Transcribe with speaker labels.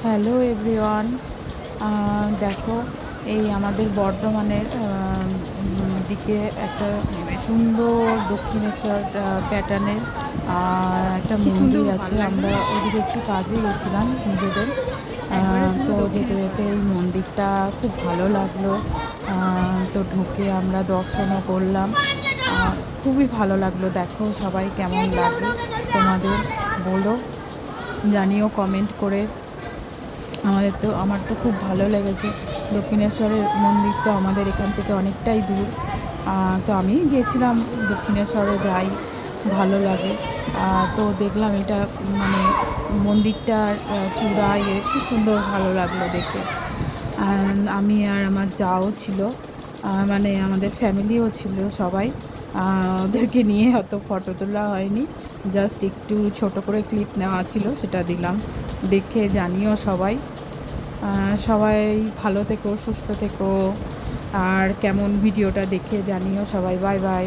Speaker 1: Hello everyone, দেখো এই আমাদের বর্ধমানের দিকে একটা সুন্দর দক্ষিণেশ্বর প্যাটার্নের একটা
Speaker 2: কি সুন্দর
Speaker 1: মন্দির
Speaker 2: ভালো
Speaker 1: আছে।
Speaker 2: লাগলো।
Speaker 1: আমরা ওদিকে একটু কাজে গেছিলাম নিজেদের।
Speaker 2: একবারে পুরো
Speaker 1: তো যেতে
Speaker 2: দক্ষিণেশ্বর।
Speaker 1: যেতে এই মন্দিরটা খুব ভালো লাগলো। তো ঢুকে আমরা দর্শনও করলাম। খুবই ভালো লাগলো। দেখো সবাই কেমন লাগে তোমাদের বলো, জানিও কমেন্ট করে। আমার তো খুব ভালো লেগেছে। দক্ষিণেশ্বরের মন্দির তো আমাদের এখান থেকে অনেকটাই দূর। তো আমি গিয়েছিলাম, দক্ষিণেশ্বরে যাই, ভালো লাগে। তো দেখলাম এটা মানে মন্দিরটার চূড়ায় খুব সুন্দর, ভালো লাগলো দেখে। আমি আর আমার যাও ছিল, মানে আমাদের ফ্যামিলিও ছিল সবাই। ওদেরকে নিয়ে অত ফটো তোলা হয়নি, জাস্ট একটু ছোট করে ক্লিপ নেওয়া ছিল, সেটা দিলাম। দেখে জানিও সবাই। সবাই ভালো থেকো, সুস্থ থেকো। আর কেমন ভিডিওটা দেখে জানিও সবাই। Bye bye.